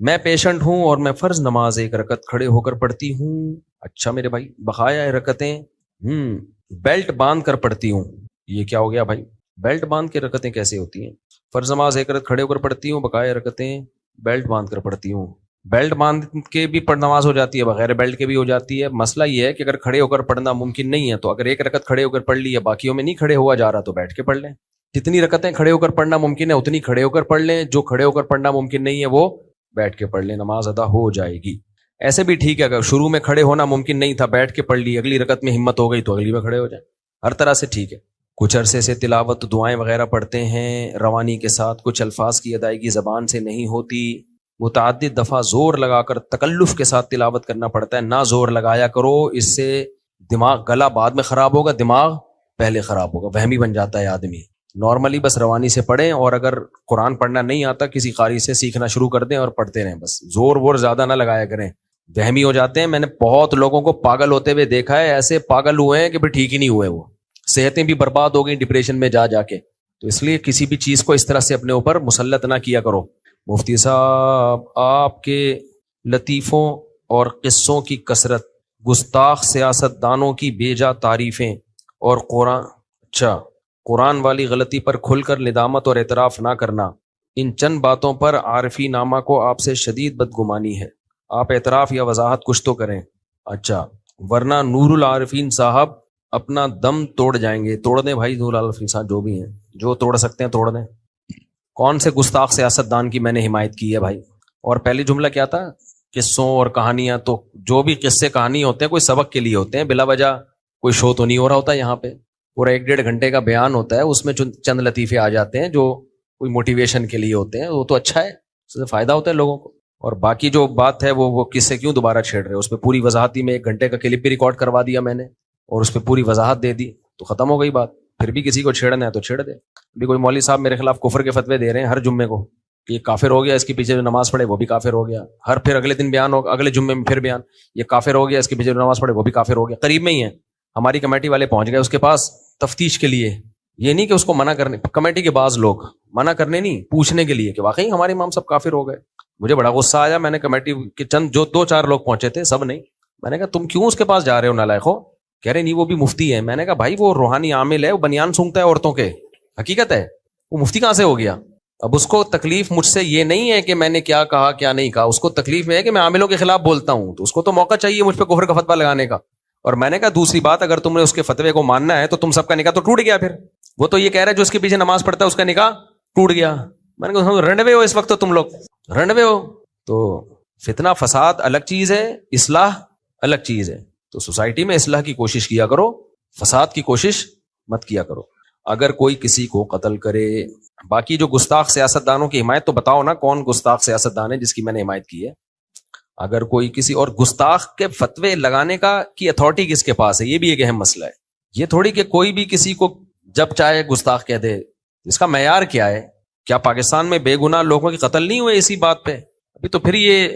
میں پیشنٹ ہوں اور میں فرض نماز 1 رکعت کھڑے ہو کر پڑھتی ہوں. اچھا میرے بھائی، بقایا رکعتیں بیلٹ باندھ کر پڑھتی ہوں. یہ کیا ہو گیا بھائی؟ بیلٹ باندھ کے رکعتیں کیسے ہوتی ہیں؟ فرض نماز 1 رکعت کھڑے ہو کر پڑھتی ہوں، بقایا رکعتیں بیلٹ باندھ کر پڑھتی ہوں. بیلٹ باندھ کے بھی نماز ہو جاتی ہے، بغیر بیلٹ کے بھی ہو جاتی ہے. مسئلہ یہ ہے کہ اگر کھڑے ہو کر پڑھنا ممکن نہیں ہے تو اگر 1 رکعت کھڑے ہو کر پڑھ لی ہے، باقیوں میں نہیں کھڑے ہوا جا رہا، تو بیٹھ کے پڑھ لیں. جتنی رکعتیں کھڑے ہو کر پڑھنا ممکن ہے اتنی کھڑے ہو کر پڑھ لیں، جو کھڑے ہو کر پڑھنا ممکن نہیں ہے وہ بیٹھ کے پڑھ لیں، نماز ادا ہو جائے گی. ایسے بھی ٹھیک ہے، اگر شروع میں کھڑے ہونا ممکن نہیں تھا، بیٹھ کے پڑھ لی، اگلی رکعت میں ہمت ہو گئی تو اگلی میں کھڑے ہو جائیں. ہر طرح سے ٹھیک ہے. کچھ عرصے سے تلاوت دعائیں وغیرہ پڑھتے ہیں روانی کے ساتھ، کچھ الفاظ کی ادائیگی زبان سے نہیں ہوتی، متعدد دفعہ زور لگا کر تکلف کے ساتھ تلاوت کرنا پڑتا ہے. نہ زور لگایا کرو، اس سے دماغ گلا بعد میں خراب ہوگا، دماغ پہلے خراب ہوگا، وہمی بن جاتا ہے آدمی. نارملی بس روانی سے پڑھیں، اور اگر قرآن پڑھنا نہیں آتا کسی قاری سے سیکھنا شروع کر دیں اور پڑھتے رہیں. بس زور وور زیادہ نہ لگایا کریں، وہمی ہو جاتے ہیں. میں نے بہت لوگوں کو پاگل ہوتے ہوئے دیکھا ہے، ایسے پاگل ہوئے ہیں کہ پھر ٹھیک ہی نہیں ہوئے، وہ صحتیں بھی برباد ہو گئی ڈپریشن میں جا کے. تو اس لیے کسی بھی چیز کو اس طرح سے اپنے اوپر مسلط نہ کیا کرو. مفتی صاحب، آپ کے لطیفوں اور قصوں کی کثرت، گستاخ سیاست دانوں کی بیجا تعریفیں اور قرآن والی غلطی پر کھل کر ندامت اور اعتراف نہ کرنا، ان چند باتوں پر عارفی نامہ کو آپ سے شدید بدگمانی ہے. آپ اعتراف یا وضاحت کچھ تو کریں. اچھا، ورنہ نور العارفین صاحب اپنا دم توڑ جائیں گے. توڑ دیں بھائی، نور العارفین صاحب جو بھی ہیں، جو توڑ سکتے ہیں توڑ دیں. کون سے گستاخ سیاست دان کی میں نے حمایت کی ہے بھائی؟ اور پہلی جملہ کیا تھا؟ قصوں اور کہانیاں. تو جو بھی قصے کہانی ہوتے ہیں کوئی سبق کے لیے ہوتے ہیں، بلا وجہ کوئی شو تو نہیں ہو رہا ہوتا یہاں پہ. پورا 1-1.5 گھنٹے کا بیان ہوتا ہے، اس میں چند لطیفے آ جاتے ہیں جو کوئی موٹیویشن کے لیے ہوتے ہیں، وہ تو اچھا ہے، اس سے فائدہ ہوتا ہے لوگوں کو. اور باقی جو بات ہے وہ قصے کیوں دوبارہ چھیڑ رہے ہیں؟ اس پہ پوری وضاحت ہی میں 1 گھنٹے کا کلپ بھی ریکارڈ کروا دیا میں نے، اور اس پہ پوری وضاحت دے دی، تو ختم ہو گئی بات. پھر بھی کسی کو چھیڑنا ہے تو چھیڑ دے. ابھی کوئی مولوی صاحب میرے خلاف کفر کے فتوے دے رہے ہیں ہر جمعے کو کہ یہ کافر ہو گیا، اس کے پیچھے جو نماز پڑھے وہ بھی کافر ہو گیا. پھر اگلے دن بیان ہوگا، اگلے جمعے میں پھر بیان، یہ کافر ہو گیا، اس کے پیچھے جو نماز پڑھے وہ بھی کافر ہو گیا. قریب میں ہی ہے، ہماری کمیٹی والے پہنچ گئے اس کے پاس تفتیش کے لیے. یہ نہیں کہ اس کو منع کرنے، کمیٹی کے بعض لوگ منع کرنے نہیں، پوچھنے کے لیے کہ واقعی ہمارے امام سب کافر ہو گئے. مجھے بڑا غصہ آیا. میں نے کمیٹی کے چند جو 2-4 لوگ پہنچے تھے، سب نہیں. میں نے کہا تم کیوں اس کے پاس جا رہے ہو نالائق ہو؟ کہہ رہے نہیں وہ بھی مفتی ہے. میں نے کہا بھائی وہ روحانی عامل ہے، وہ بنیان سونگتا ہے عورتوں کے، حقیقت ہے. وہ مفتی کہاں سے ہو گیا؟ اب اس کو تکلیف مجھ سے یہ نہیں ہے کہ میں نے کیا کہا کیا نہیں کہا، اس کو تکلیف ہے کہ میں عاملوں کے خلاف بولتا ہوں، تو اس کو تو موقع چاہیے مجھ پہ کفر کا فتویٰ لگانے کا. اور میں نے کہا دوسری بات، اگر تم نے اس کے فتوے کو ماننا ہے تو تم سب کا نکاح تو ٹوٹ گیا. پھر وہ تو یہ کہہ رہا ہے جو اس کے پیچھے نماز پڑھتا ہے اس کا نکاح ٹوٹ گیا. میں نے کہا رنڈوے ہو اس وقت، تو تم لوگ رنڈوے ہو. تو فتنہ فساد الگ چیز ہے، اصلاح الگ چیز ہے. تو سوسائٹی میں اصلاح کی کوشش کیا کرو، فساد کی کوشش مت کیا کرو. اگر کوئی کسی کو قتل کرے، باقی جو گستاخ سیاست دانوں کی حمایت، تو بتاؤ نا کون گستاخ سیاست دان ہے جس کی میں نے حمایت کی ہے؟ اگر کوئی کسی اور گستاخ کے فتوے لگانے کی اتھارٹی کس کے پاس ہے، یہ بھی ایک اہم مسئلہ ہے. یہ تھوڑی کہ کوئی بھی کسی کو جب چاہے گستاخ کہہ دے. اس کا معیار کیا ہے؟ کیا پاکستان میں بے گناہ لوگوں کے قتل نہیں ہوئے اسی بات پہ؟ ابھی تو پھر یہ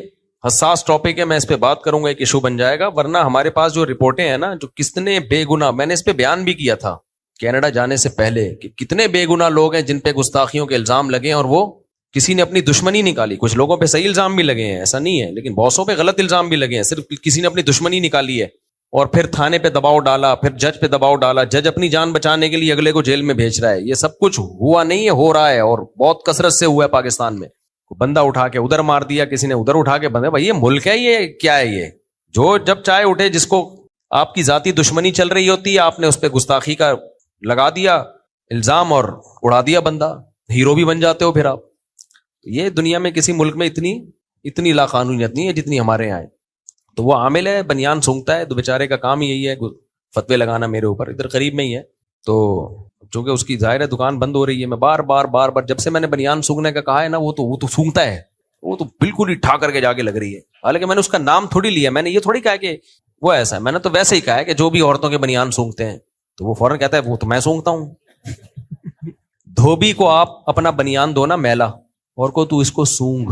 حساس ٹاپک ہے، میں اس پہ بات کروں گا، ایک ایشو بن جائے گا. ورنہ ہمارے پاس جو رپورٹیں ہیں نا، جو کتنے بے گناہ، میں نے اس پہ بیان بھی کیا تھا کینیڈا جانے سے پہلے، کہ کتنے بے گناہ لوگ ہیں جن پہ گستاخیوں کے الزام لگے ہیں، اور وہ کسی نے اپنی دشمنی نکالی. کچھ لوگوں پہ صحیح الزام بھی لگے ہیں، ایسا نہیں ہے، لیکن بہتوں پہ غلط الزام بھی لگے ہیں، صرف کسی نے اپنی دشمنی نکالی ہے. اور پھر تھانے پہ دباؤ ڈالا، پھر جج پہ دباؤ ڈالا، جج اپنی جان بچانے کے لیے اگلے کو جیل میں بھیج رہا ہے. یہ سب کچھ ہوا نہیں ہے، ہو رہا ہے، اور بہت کثرت سے ہوا ہے پاکستان میں. بندہ اٹھا کے ادھر مار دیا، کسی نے ادھر اٹھا کے بندہ. بھائی یہ ملک ہے، یہ کیا ہے؟ یہ جو جب چاہے اٹھے، جس کو آپ کی ذاتی دشمنی چل رہی ہوتی ہے، آپ نے اس پہ گستاخی کا لگا دیا الزام اور اڑا دیا بندہ، ہیرو بھی بن جاتے ہو پھر آپ. یہ دنیا میں کسی ملک میں اتنی لا قانونیت نہیں ہے جتنی ہمارے یہاں ہے. تو وہ عامل ہے، بنیان سونگتا ہے، تو بیچارے کا کام ہی یہی ہے فتوے لگانا. میرے اوپر ادھر قریب میں ہی ہے، تو چونکہ اس کی ظاہر ہے دکان بند ہو رہی ہے، میں بار بار جب سے میں نے بنیان سونگنے کا کہا ہے نا، وہ تو سونگتا ہے، وہ تو بالکل ہی ٹھا کر کے جا کے لگ رہی ہے. حالانکہ میں نے اس کا نام تھوڑی لیا، میں نے یہ تھوڑی کہا کہ وہ ایسا ہے، میں نے تو ویسے ہی کہا ہے کہ جو بھی عورتوں کے بنیان سونگتے ہیں. تو وہ فوراً کہتا ہے وہ تو میں سونگتا ہوں. دھوبی کو آپ اپنا بنیان دو نا میلا، اور کو تو اس کو سونگ،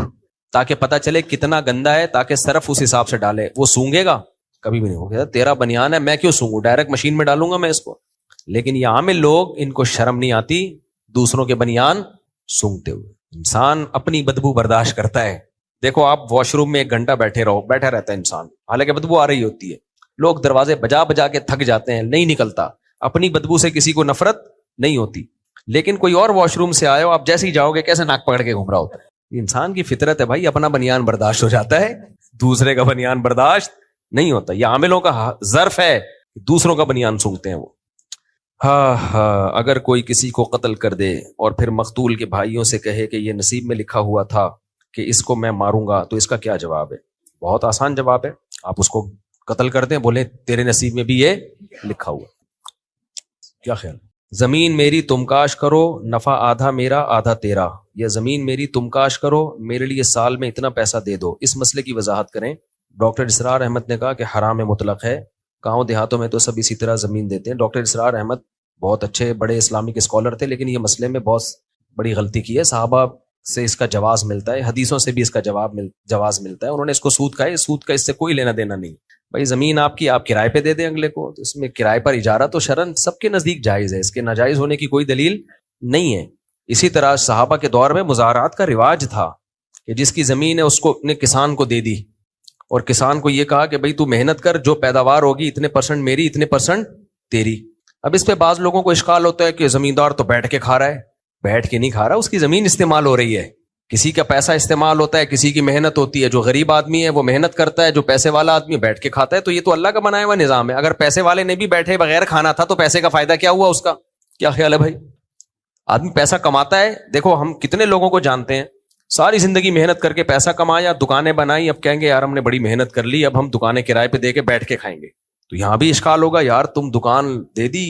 تاکہ پتہ چلے کتنا گندا ہے، تاکہ صرف اس حساب سے ڈالے. وہ سونگے گا کبھی بھی نہیں. ہوگا تیرا بنیان ہے، میں کیوں سونگوں، ڈائریکٹ مشین میں ڈالوں گا میں اس کو. لیکن یہ عامل لوگ، ان کو شرم نہیں آتی دوسروں کے بنیان سونگتے ہوئے. انسان اپنی بدبو برداشت کرتا ہے، دیکھو آپ واش روم میں 1 گھنٹہ بیٹھا رہتا ہے انسان، حالانکہ بدبو آ رہی ہوتی ہے، لوگ دروازے بجا بجا کے تھک جاتے ہیں، نہیں نکلتا، اپنی بدبو سے کسی کو نفرت نہیں ہوتی، لیکن کوئی اور واش روم سے آئے ہو، آپ جیسے ہی جاؤ گے کیسے ناک پکڑ کے گھوم رہا ہوتا ہے۔ انسان کی فطرت ہے بھائی، اپنا بنیان برداشت ہو جاتا ہے، دوسرے کا بنیان برداشت نہیں ہوتا۔ یہ عاملوں کا ظرف ہے، دوسروں کا بنیان سونگتے ہیں وہ۔ ہاں، اگر کوئی کسی کو قتل کر دے اور پھر مقتول کے بھائیوں سے کہے کہ یہ نصیب میں لکھا ہوا تھا کہ اس کو میں ماروں گا، تو اس کا کیا جواب ہے؟ بہت آسان جواب ہے، آپ اس کو قتل کر دیں، بولیں تیرے نصیب میں بھی یہ لکھا ہوا۔ کیا خیال؟ زمین میری تم کاش کرو، نفع آدھا میرا آدھا تیرا، یا زمین میری تم کاش کرو، میرے لیے سال میں اتنا پیسہ دے دو، اس مسئلے کی وضاحت کریں۔ ڈاکٹر اسرار احمد نے کہا کہ حرام مطلق ہے، گاؤں دیہاتوں میں تو سب اسی طرح زمین دیتے ہیں۔ ڈاکٹر اسرار احمد بہت اچھے بڑے اسلامک اسکالر تھے، لیکن یہ مسئلے میں بہت بڑی غلطی کی ہے۔ صحابہ سے اس کا جواز ملتا ہے، حدیثوں سے بھی اس کا جواز ملتا ہے، انہوں نے اس کو سود کہا ہے، سود کا اس سے کوئی لینا دینا نہیں۔ بھائی زمین آپ کی، آپ کرائے پہ دے دیں اگلے کو، تو اس میں کرائے پر اجارہ تو شرعاً سب کے نزدیک جائز ہے، اس کے ناجائز ہونے کی کوئی دلیل نہیں ہے۔ اسی طرح صحابہ کے دور میں مزارعات کا رواج تھا کہ جس کی زمین ہے اس کو اپنے کسان کو دے دی، اور کسان کو یہ کہا کہ بھائی تو محنت کر، جو پیداوار ہوگی اتنے % میری اتنے % تیری۔ اب اس پہ بعض لوگوں کو اشکال ہوتا ہے کہ زمیندار تو بیٹھ کے کھا رہا ہے، بیٹھ کے نہیں کھا رہا، اس کی زمین استعمال ہو رہی ہے، کسی کا پیسہ استعمال ہوتا ہے، کسی کی محنت ہوتی ہے، جو غریب آدمی ہے وہ محنت کرتا ہے، جو پیسے والا آدمی بیٹھ کے کھاتا ہے، تو یہ تو اللہ کا بنایا ہوا نظام ہے۔ اگر پیسے والے نے بھی بیٹھے بغیر کھانا تھا تو پیسے کا فائدہ کیا ہوا اس کا؟ کیا خیال ہے بھائی؟ آدمی پیسہ کماتا ہے، دیکھو ہم کتنے لوگوں کو جانتے ہیں ساری زندگی محنت کر کے پیسہ کمایا، دکانیں بنائی، اب کہیں گے یار ہم نے بڑی محنت کر لی، اب ہم دکانیں کرائے پہ دے کے بیٹھ کے کھائیں گے۔ تو یہاں بھی اشکال ہوگا، یار تم دکان دے دی،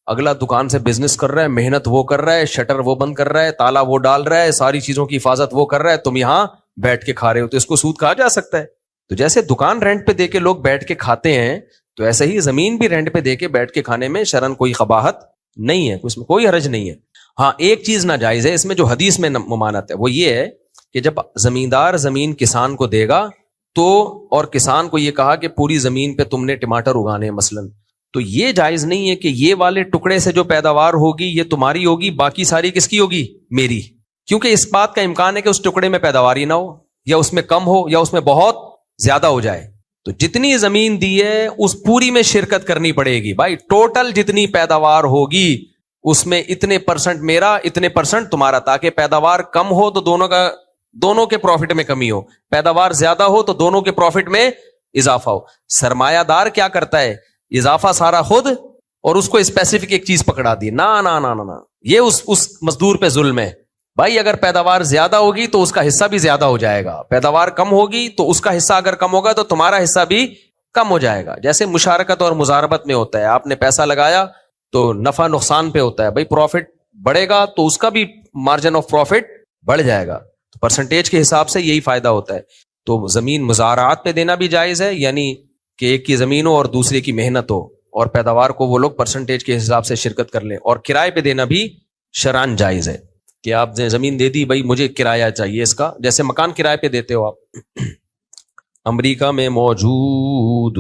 اگلا دکان سے بزنس کر رہا ہے، محنت وہ کر رہا ہے، شٹر وہ بند کر رہا ہے، تالا وہ ڈال رہا ہے، ساری چیزوں کی حفاظت وہ کر رہا ہے، تم یہاں بیٹھ کے کھا رہے ہو، تو اس کو سود کہا جا سکتا ہے؟ تو جیسے دکان رینٹ پہ دے کے لوگ بیٹھ کے کھاتے ہیں، تو ایسے ہی زمین بھی رینٹ پہ دے کے بیٹھ کے کھانے میں شرعاً کوئی قباحت نہیں ہے، اس میں کوئی حرج نہیں ہے۔ ہاں ایک چیز ناجائز ہے اس میں جو حدیث میں ممانعت ہے، وہ یہ ہے کہ جب زمیندار زمین کسان کو دے گا تو، اور کسان کو یہ کہا کہ پوری زمین پہ تم نے ٹماٹر اگانے ہیں مثلاً، تو یہ جائز نہیں ہے کہ یہ والے ٹکڑے سے جو پیداوار ہوگی یہ تمہاری ہوگی، باقی ساری کس کی ہوگی؟ میری، کیونکہ اس بات کا امکان ہے کہ اس ٹکڑے میں پیداوار ہی نہ ہو، یا اس میں کم ہو، یا اس میں بہت زیادہ ہو جائے۔ تو جتنی زمین دی ہے اس پوری میں شرکت کرنی پڑے گی بھائی، ٹوٹل جتنی پیداوار ہوگی اس میں اتنے % میرا، اتنے % تمہارا، تاکہ پیداوار کم ہو تو دونوں کے پروفٹ میں کمی ہو، پیداوار زیادہ ہو تو دونوں کے پروفٹ میں اضافہ ہو۔ سرمایہ دار کیا کرتا ہے؟ اضافہ سارا خود، اور اس کو اسپیسیفک ایک چیز پکڑا دی، نا نا نا نا نا، یہ اس مزدور پہ ظلم ہے بھائی۔ اگر پیداوار زیادہ ہوگی تو اس کا حصہ بھی زیادہ ہو جائے گا، پیداوار کم ہوگی تو اس کا حصہ اگر کم ہوگا تو تمہارا حصہ بھی کم ہو جائے گا۔ جیسے مشارکت اور مضاربت میں ہوتا ہے، آپ نے پیسہ لگایا تو نفع نقصان پہ ہوتا ہے بھائی، پروفٹ بڑھے گا تو اس کا بھی مارجن آف پروفٹ بڑھ جائے گا، تو پرسنٹیج کے حساب سے یہی فائدہ ہوتا ہے۔ تو زمین مزارعات پہ دینا بھی جائز ہے، یعنی کہ ایک کی زمین ہو اور دوسرے کی محنت ہو، اور پیداوار کو وہ لوگ پرسنٹیج کے حساب سے شرکت کر لیں، اور کرائے پہ دینا بھی شرعاً جائز ہے کہ آپ نے زمین دے دی بھائی مجھے کرایہ چاہیے اس کا، جیسے مکان کرائے پہ دیتے ہو آپ۔ امریکہ میں موجود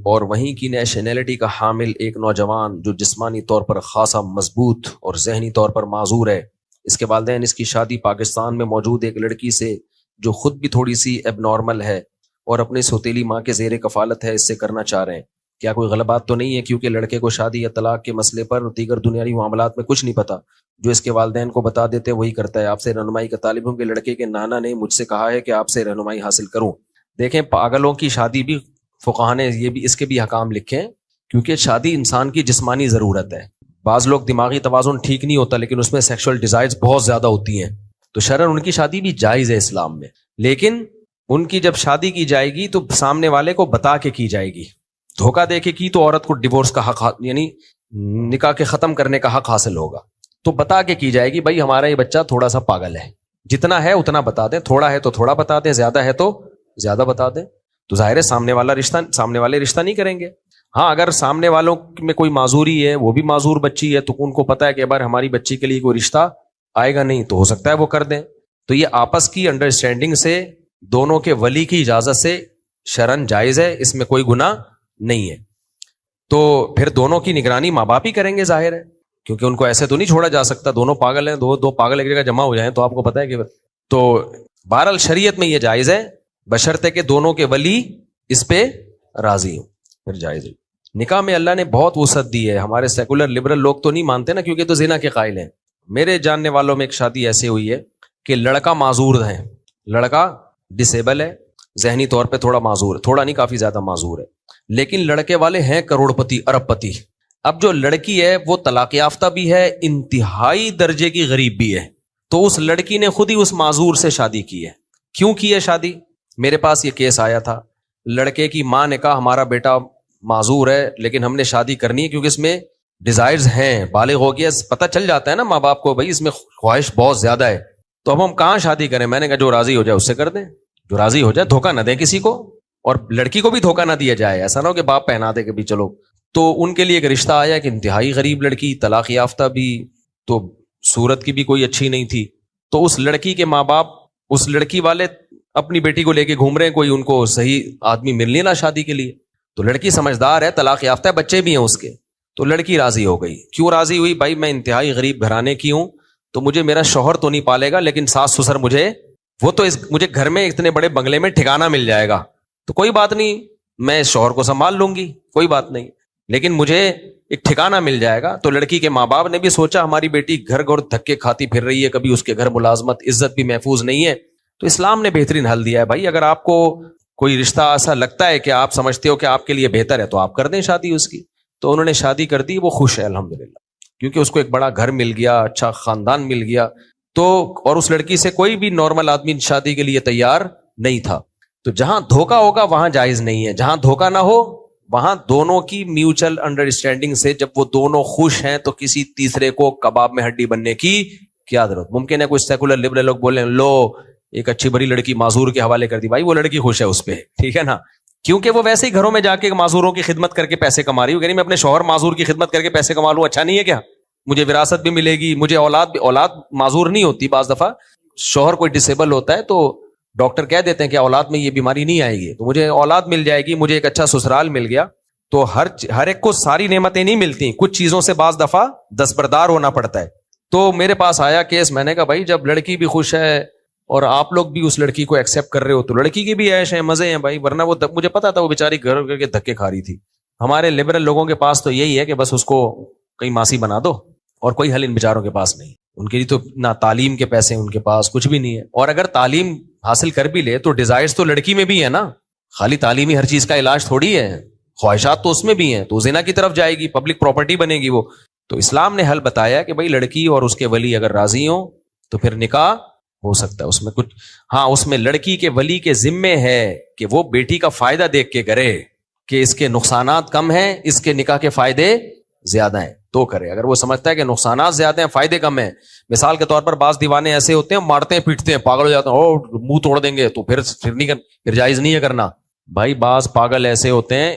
اور وہیں کی نیشنلٹی کا حامل ایک نوجوان جو جسمانی طور پر خاصا مضبوط اور ذہنی طور پر معذور ہے، اس کے والدین اس کی شادی پاکستان میں موجود ایک لڑکی سے جو خود بھی تھوڑی سی ایب نارمل ہے اور اپنی سوتیلی ماں کے زیر کفالت ہے، اس سے کرنا چاہ رہے ہیں۔ کیا کوئی غلط بات تو نہیں ہے؟ کیونکہ لڑکے کو شادی یا طلاق کے مسئلے پر دیگر دنیاوی معاملات میں کچھ نہیں پتا، جو اس کے والدین کو بتا دیتے وہی کرتا ہے۔ آپ سے رہنمائی کا طالب ہوں کہ لڑکے کے نانا نے مجھ سے کہا ہے کہ آپ سے رہنمائی حاصل کروں۔ دیکھیں پاگلوں کی شادی بھی فقہاء نے یہ بھی اس کے بھی احکام لکھے ہیں، کیونکہ شادی انسان کی جسمانی ضرورت ہے۔ بعض لوگ دماغی توازن ٹھیک نہیں ہوتا لیکن اس میں سیکشول ڈیزائرز بہت زیادہ ہوتی ہیں، تو شرعاً ان کی شادی بھی جائز ہے اسلام میں، لیکن ان کی جب شادی کی جائے گی تو سامنے والے کو بتا کے کی جائے گی۔ دھوکہ دے کے کی تو عورت کو ڈیورس کا حق، یعنی نکاح کے ختم کرنے کا حق حاصل ہوگا، تو بتا کے کی جائے گی بھائی ہمارا یہ بچہ تھوڑا سا پاگل ہے، جتنا ہے اتنا بتا دیں، تھوڑا ہے تو تھوڑا بتا دیں، زیادہ ہے تو زیادہ بتا دیں، تو ظاہر ہے سامنے والے رشتہ نہیں کریں گے۔ ہاں اگر سامنے والوں میں کوئی معذوری ہے، وہ بھی معذور بچی ہے، تو ان کو پتا ہے کہ بار ہماری بچی کے لیے کوئی رشتہ آئے گا نہیں، تو ہو سکتا ہے وہ کر دیں۔ تو یہ آپس کی انڈرسٹینڈنگ سے، دونوں کے ولی کی اجازت سے شرعاً جائز ہے، اس میں کوئی گناہ نہیں ہے۔ تو پھر دونوں کی نگرانی ماں باپ ہی کریں گے، ظاہر ہے، کیونکہ ان کو ایسے تو نہیں چھوڑا جا سکتا، دونوں پاگل ہیں، دو پاگل ایک جگہ جمع ہو جائیں تو آپ کو پتا ہے کہ تو بہرحال شریعت میں یہ جائز ہے بشرطے کہ دونوں کے ولی اس پہ راضی ہوں، پھر جائز ہے۔ نکاح میں اللہ نے بہت وسعت دی ہے، ہمارے سیکولر لبرل لوگ تو نہیں مانتے نا، کیونکہ تو زنا کے قائل ہیں۔ میرے جاننے والوں میں ایک شادی ایسے ہوئی ہے کہ لڑکا معذور ہے، لڑکا ڈسیبل ہے، ذہنی طور پہ تھوڑا معذور، تھوڑا نہیں کافی زیادہ معذور ہے، لیکن لڑکے والے ہیں کروڑ پتی، ارب پتی۔ اب جو لڑکی ہے وہ طلاق یافتہ بھی ہے، انتہائی درجے کی غریب بھی ہے، تو اس لڑکی نے خود ہی اس معذور سے شادی کی ہے۔ کیوں کی ہے شادی؟ میرے پاس یہ کیس آیا تھا، لڑکے کی ماں نے کہا ہمارا بیٹا معذور ہے لیکن ہم نے شادی کرنی ہے کیونکہ اس میں ڈیزائرز ہیں، بالغ ہو گیا، پتہ چل جاتا ہے نا ماں باپ کو، بھائی اس میں خواہش بہت زیادہ ہے، تو اب ہم کہاں شادی کریں؟ میں نے کہا جو راضی ہو جائے اس سے کر دیں، جو راضی ہو جائے، دھوکہ نہ دیں کسی کو، اور لڑکی کو بھی دھوکہ نہ دیا جائے، ایسا نہ ہو کہ باپ پہنا دے کہ بھی چلو۔ تو ان کے لیے ایک رشتہ آیا کہ انتہائی غریب لڑکی، طلاق یافتہ بھی، تو صورت کی بھی کوئی اچھی نہیں تھی، تو اس لڑکی کے ماں باپ اس لڑکی والے اپنی بیٹی کو لے کے گھوم رہے ہیں، کوئی ان کو صحیح آدمی مل نہیں نا شادی کے لیے، تو لڑکی سمجھدار ہے، طلاق یافتہ ہے، بچے بھی ہیں اس کے، تو لڑکی راضی ہو گئی۔ کیوں راضی ہوئی؟ بھائی میں انتہائی غریب گھرانے کی ہوں، تو مجھے میرا شوہر تو نہیں پالے گا لیکن ساس سسر مجھے، وہ تو مجھے گھر میں اتنے بڑے بنگلے میں ٹھکانہ مل جائے گا، تو کوئی بات نہیں، میں شوہر کو سنبھال لوں گی، کوئی بات نہیں، لیکن مجھے ایک ٹھکانہ مل جائے گا۔ تو لڑکی کے ماں باپ نے بھی سوچا ہماری بیٹی گھر گھر دھکے کھاتی پھر رہی ہے، کبھی اس کے گھر ملازمت، عزت بھی محفوظ نہیں ہے، تو اسلام نے بہترین حل دیا ہے، بھائی اگر آپ کو کوئی رشتہ ایسا لگتا ہے کہ آپ سمجھتے ہو کہ آپ کے لیے بہتر ہے تو آپ کر دیں شادی اس کی۔ تو انہوں نے شادی کر دی، وہ خوش ہے الحمدللہ، کیونکہ اس کو ایک بڑا گھر مل گیا، اچھا خاندان مل گیا، تو اور اس لڑکی سے کوئی بھی نارمل آدمی شادی کے لیے تیار نہیں تھا۔ تو جہاں دھوکا ہوگا وہاں جائز نہیں ہے، جہاں دھوکا نہ ہو وہاں دونوں کی میوچل انڈرسٹینڈنگ سے جب وہ دونوں خوش ہیں تو کسی تیسرے کو کباب میں ہڈی بننے کی کیا ضرورت؟ ممکن ہے کچھ سیکولر لبرل لوگ بولیں لو ایک اچھی بڑی لڑکی معذور کے حوالے کر دی، بھائی وہ لڑکی خوش ہے اس پہ، ٹھیک ہے نا، کیونکہ وہ ویسے ہی گھروں میں جا کے معذوروں کی خدمت کر کے پیسے کما رہی ہو، یعنی میں اپنے شوہر معذور کی خدمت کر کے پیسے کما لوں، اچھا نہیں ہے کیا؟ مجھے وراثت بھی ملے گی، مجھے اولاد معذور نہیں ہوتی، بعض دفعہ شوہر کوئی ڈسیبل ہوتا ہے تو ڈاکٹر کہہ دیتے ہیں کہ اولاد میں یہ بیماری نہیں آئے گی، تو مجھے اولاد مل جائے گی، مجھے ایک اچھا سسرال مل گیا۔ تو ہر ایک کو ساری نعمتیں نہیں ملتی، کچھ چیزوں سے بعض دفعہ دستبردار ہونا پڑتا ہے۔ تو میرے پاس آیا کیس، میں نے کہا بھائی جب لڑکی بھی خوش ہے اور آپ لوگ بھی اس لڑکی کو ایکسیپٹ کر رہے ہو تو لڑکی کی بھی عیش ہیں، مزے ہیں بھائی، ورنہ وہ مجھے پتا تھا وہ بیچاری گھر کر کے دھکے کھا رہی تھی۔ ہمارے لبرل لوگوں کے پاس تو یہی ہے کہ بس اس کو کہیں ماسی بنا دو، اور کوئی حل ان بیچاروں کے پاس نہیں، ان کے لیے تو نہ تعلیم کے پیسے ان کے پاس کچھ بھی نہیں ہے، اور اگر تعلیم حاصل کر بھی لے تو ڈیزائرز تو لڑکی میں بھی ہے نا، خالی تعلیمی ہر چیز کا علاج تھوڑی ہے، خواہشات تو اس میں بھی ہیں، تو زنا کی طرف جائے گی، پبلک پراپرٹی بنے گی وہ۔ تو اسلام نے حل بتایا کہ بھائی لڑکی اور اس کے ولی اگر راضی ہوں تو پھر نکاح ہو سکتا ہے، اس میں کچھ، ہاں اس میں لڑکی کے ولی کے ذمے ہے کہ وہ بیٹی کا فائدہ دیکھ کے کرے کہ اس کے نقصانات کم ہیں، اس کے نکاح کے فائدے زیادہ ہیں تو کرے۔ اگر وہ سمجھتا ہے کہ نقصانات زیادہ ہیں فائدے کم ہیں، مثال کے طور پر بعض دیوانے ایسے ہوتے ہیں مارتے ہیں پیٹتے ہیں، پاگل ہو جاتے ہیں، او منہ توڑ دیں گے، تو پھر نہیں پھر جائز نہیں ہے کرنا۔ بھائی بعض پاگل ایسے ہوتے ہیں،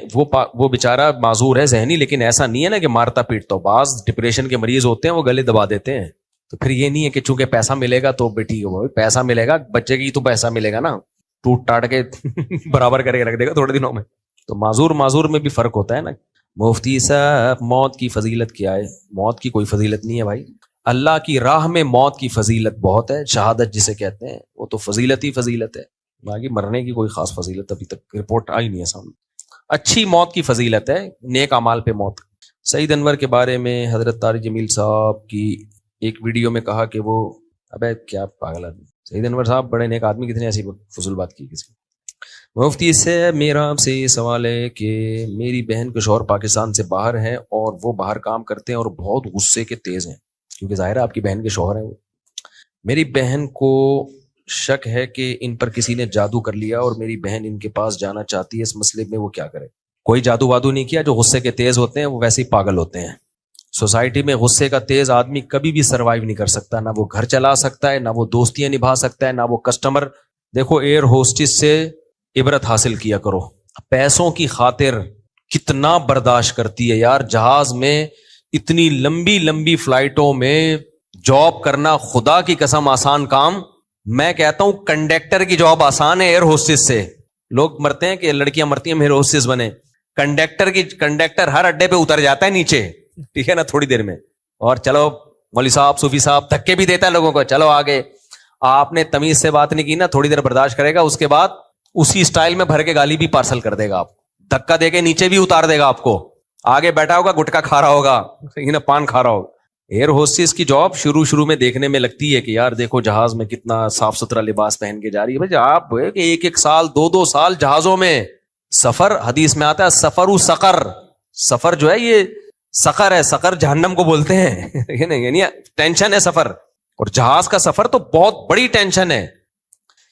وہ بیچارہ معذور ہے ذہنی، لیکن ایسا نہیں ہے نا کہ مارتا پیٹتا ہو، بعض ڈپریشن کے مریض ہوتے ہیں وہ گلے دبا دیتے ہیں، تو پھر یہ نہیں ہے کہ چونکہ پیسہ ملے گا تو بیٹی کو پیسہ ملے گا، بچے کی تو پیسہ ملے گا نا، ٹوٹ ٹاٹ کے برابر کر کے رکھ دے گا تھوڑے دنوں میں۔ تو معذور میں بھی فرق ہوتا ہے نا۔ مفتی صاحب موت کی فضیلت کیا ہے؟ موت کی کوئی فضیلت نہیں ہے بھائی، اللہ کی راہ میں موت کی فضیلت بہت ہے، شہادت جسے کہتے ہیں وہ تو فضیلت ہی فضیلت ہے، باقی مرنے کی کوئی خاص فضیلت ابھی تک رپورٹ آئی نہیں ہے سامنے۔ اچھی موت کی فضیلت ہے، نیک اعمال پہ موت۔ سعید انور کے بارے میں حضرت طارق جمیل صاحب کی ایک ویڈیو میں کہا کہ وہ ابے کیا پاگل آدمی، سعید انور صاحب بڑے نیک آدمی، کتنے ایسی فضول بات کی کسی۔ مفتی سے میرا آپ سے یہ سوال ہے کہ میری بہن کے شوہر پاکستان سے باہر ہیں اور وہ باہر کام کرتے ہیں اور بہت غصے کے تیز ہیں، کیونکہ ظاہر ہے آپ کی بہن کے شوہر ہیں وہ۔ میری بہن کو شک ہے کہ ان پر کسی نے جادو کر لیا اور میری بہن ان کے پاس جانا چاہتی ہے، اس مسئلے میں وہ کیا کرے؟ کوئی جادو وادو نہیں کیا، جو غصے کے تیز ہوتے ہیں وہ ویسے ہی پاگل ہوتے ہیں۔ سوسائٹی میں غصے کا تیز آدمی کبھی بھی سروائیو نہیں کر سکتا، نہ وہ گھر چلا سکتا ہے، نہ وہ دوستیاں نبھا سکتا ہے، نہ وہ کسٹمر۔ دیکھو ایئر ہوسٹس سے عبرت حاصل کیا کرو، پیسوں کی خاطر کتنا برداشت کرتی ہے یار، جہاز میں اتنی لمبی لمبی فلائٹوں میں جاب کرنا خدا کی قسم آسان کام؟ میں کہتا ہوں کنڈکٹر کی جاب آسان ہے ایئر ہوسٹس سے۔ لوگ مرتے ہیں کہ لڑکیاں مرتی ہیں ایئر ہوسٹس بنے، کنڈکٹر ہر اڈے پہ اتر جاتا ہے نیچے، ٹھیک ہے نا، تھوڑی دیر میں، اور چلو مولوی صاحب صوفی صاحب دھکے بھی دیتا ہے لوگوں کو، چلو آگے۔ آپ نے تمیز سے بات نہیں کی نا, تھوڑی دیر برداشت کرے گا, اس کے بعد اسی اسٹائل میں بھر کے گالی بھی پارسل کر دے گا, آپ دھکا دے کے نیچے بھی اتار دے گا آپ کو. آگے بیٹھا ہوگا, گٹکا کھا رہا ہوگا, پان کھا رہا ہوگا. ایئر ہوسٹس کی جاب شروع میں دیکھنے میں لگتی ہے کہ یار دیکھو جہاز میں کتنا صاف ستھرا لباس پہن کے جا رہی ہے. بھائی آپ ایک سال 2 سال جہازوں میں سفر, حدیث میں آتا ہے سفر و سقر, سفر جو ہے یہ سقر ہے, سقر جہنم کو بولتے ہیں, یعنی ٹینشن ہے سفر. اور جہاز کا سفر تو بہت بڑی ٹینشن ہے,